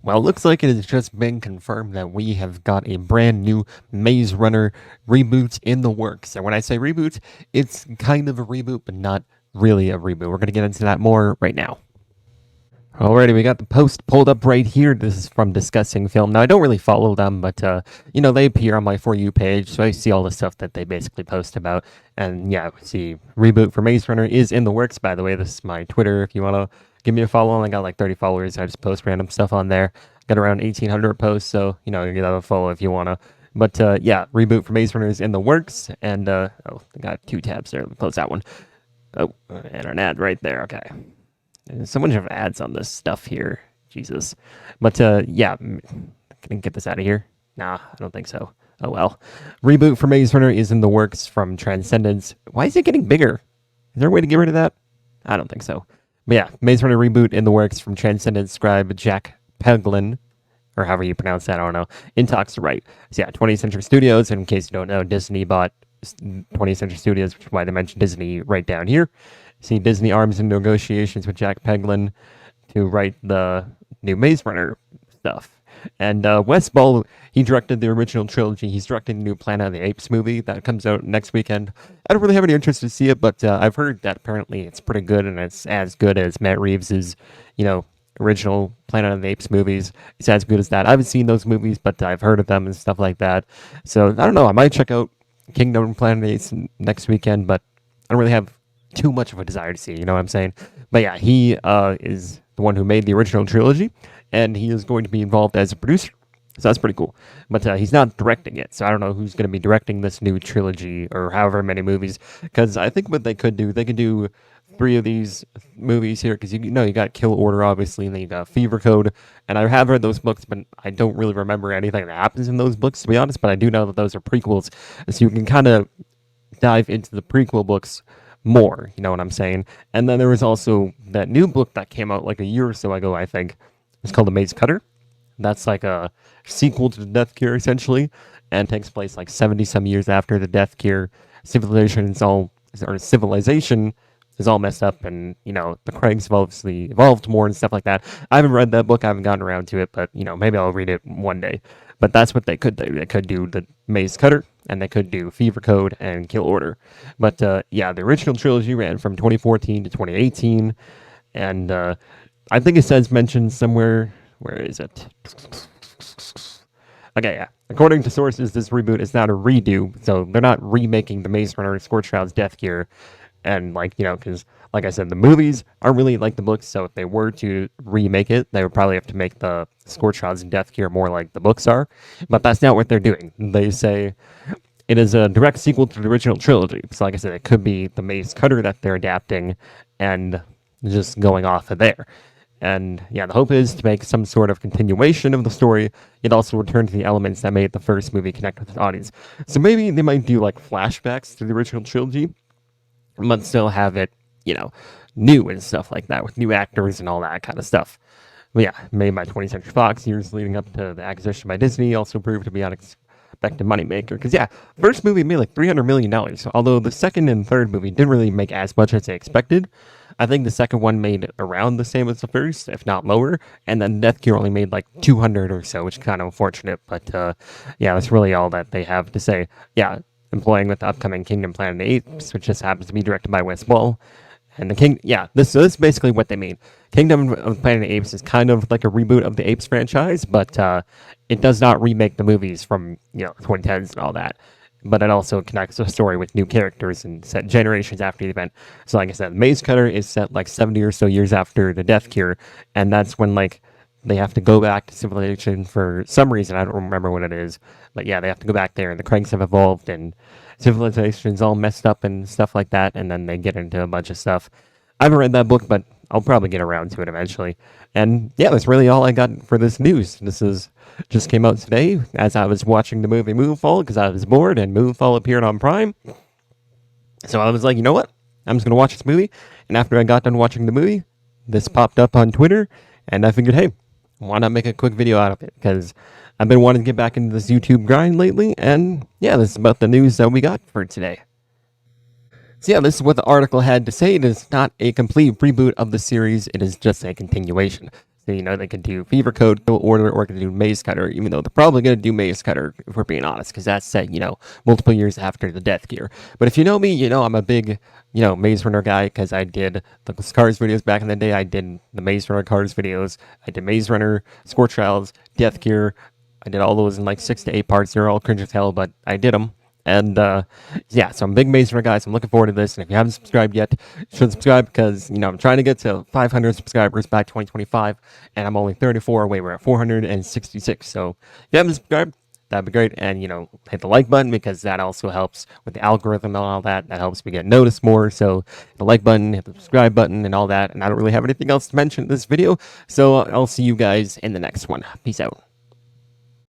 Well, it looks like it has just been confirmed that we have got a brand new Maze Runner reboot in the works. And when I say reboot, it's kind of a reboot, but not really a reboot. We're going to get into that more right now. Alrighty, we got the post pulled up right here. This is from Discussing Film. Now, I don't really follow them, but, they appear on my For You page, so I see all the stuff that they basically post about. And yeah, see, reboot for Maze Runner is in the works, by the way. This is my Twitter if you want to give me a follow. I got like 30 followers. I just post random stuff on there. Got around 1,800 posts, so, you give that a follow if you want to. But, yeah, reboot for Maze Runner is in the works. And, I got 2 tabs there. Let me close that one. Oh, and an ad right there. Okay. Someone should have ads on this stuff here. Jesus. But, yeah. Can I get this out of here? Nah, I don't think so. Oh, well. Reboot for Maze Runner is in the works from Transcendence. Why is it getting bigger? Is there a way to get rid of that? I don't think so. But yeah, Maze Runner reboot in the works from Transcendence scribe Jack Peglin, or however you pronounce that, I don't know, in talks to write. So yeah, 20th Century Studios, in case you don't know, Disney bought 20th Century Studios, which is why they mentioned Disney right down here. See, Disney arms in negotiations with Jack Peglin to write the new Maze Runner stuff. And Wes Ball, he directed the original trilogy. He's directing the new Planet of the Apes movie that comes out next weekend. I don't really have any interest to see it, but I've heard that apparently it's pretty good, and it's as good as Matt Reeves' original Planet of the Apes movies. It's as good as that. I haven't seen those movies, but I've heard of them and stuff like that. So, I don't know. I might check out Kingdom and Planet of the Apes next weekend, but I don't really have too much of a desire to see, you know what I'm saying? But yeah, he is the one who made the original trilogy, and he is going to be involved as a producer. So that's pretty cool. But he's not directing it, so I don't know who's going to be directing this new trilogy or however many movies, because I think what they could do 3 of these movies here, because you got Kill Order, obviously, and then you got Fever Code, and I have read those books, but I don't really remember anything that happens in those books, to be honest, but I do know that those are prequels, so you can kind of dive into the prequel books more, you know what I'm saying? And then there was also that new book that came out like a year or so ago, I think. It's called The Maze Cutter. That's like a sequel to The Death Cure, essentially, and takes place like 70-some years after The Death Cure. Civilization is all messed up, and, the Craigs have obviously evolved more and stuff like that. I haven't read that book. I haven't gotten around to it, but, maybe I'll read it one day. But that's what they could do. They could do The Maze Cutter, and they could do Fever Code and Kill Order. But, yeah, the original trilogy ran from 2014 to 2018, and I think it says mentioned somewhere. Where is it? Okay, yeah. According to sources, this reboot is not a redo, so they're not remaking the Maze Runner Scorch Trials Death Cure. And, because, like I said, the movies aren't really like the books, so if they were to remake it, they would probably have to make the Scorch Trials and Death Cure more like the books are. But that's not what they're doing. They say it is a direct sequel to the original trilogy. So, like I said, it could be the Maze Cutter that they're adapting and just going off of there. And yeah, the hope is to make some sort of continuation of the story, yet also return to the elements that made the first movie connect with the audience. So maybe they might do like flashbacks to the original trilogy, but still have it, new and stuff like that, with new actors and all that kind of stuff. But yeah, made by 20th Century Fox, years leading up to the acquisition by Disney, also proved to be unexpected moneymaker. Because yeah, first movie made like $300 million, although the second and third movie didn't really make as much as they expected. I think the second one made around the same as the first, if not lower, and then Death Cure only made like 200 or so, which is kind of unfortunate, but yeah, that's really all that they have to say. Yeah, employing with the upcoming Kingdom Planet of the Apes, which just happens to be directed by Wes Ball. And this is basically what they mean. Kingdom of Planet of the Apes is kind of like a reboot of the Apes franchise, but it does not remake the movies from, 2010s and all that. But it also connects the story with new characters and set generations after the event. So like I said, Maze Cutter is set like 70 or so years after the Death Cure, and that's when like they have to go back to civilization for some reason. I don't remember what it is, but yeah, they have to go back there, and the Craigs have evolved, and civilization's all messed up and stuff like that, and then they get into a bunch of stuff. I haven't read that book, but I'll probably get around to it eventually. And yeah, that's really all I got for this news. Just came out today as I was watching the movie Moonfall because I was bored and Moonfall appeared on Prime. So I was like, you know what? I'm just going to watch this movie. And after I got done watching the movie, this popped up on Twitter, and I figured, hey, why not make a quick video out of it? Because I've been wanting to get back into this YouTube grind lately, and yeah, this is about the news that we got for today. So yeah, this is what the article had to say. It is not a complete reboot of the series, it is just a continuation. So, they could do Fever Code, Kill Order, or could do Maze Cutter, even though they're probably going to do Maze Cutter, if we're being honest, because that's set, multiple years after the Death Gear. But if you know me, I'm a big, Maze Runner guy, because I did the Cars videos back in the day. I did the Maze Runner Cars videos. I did Maze Runner, Score Trials, Death Gear. I did all those in like 6 to 8 parts. They're all cringe as hell, but I did them. And yeah, so I'm a big Maze Runner guy, so I'm looking forward to this. And if you haven't subscribed yet, you should subscribe because, I'm trying to get to 500 subscribers by 2025, and I'm only 34 away. We're at 466. So if you haven't subscribed, that'd be great. And, hit the like button because that also helps with the algorithm and all that. That helps me get noticed more. So hit the like button, hit the subscribe button, and all that. And I don't really have anything else to mention in this video. So I'll see you guys in the next one. Peace out.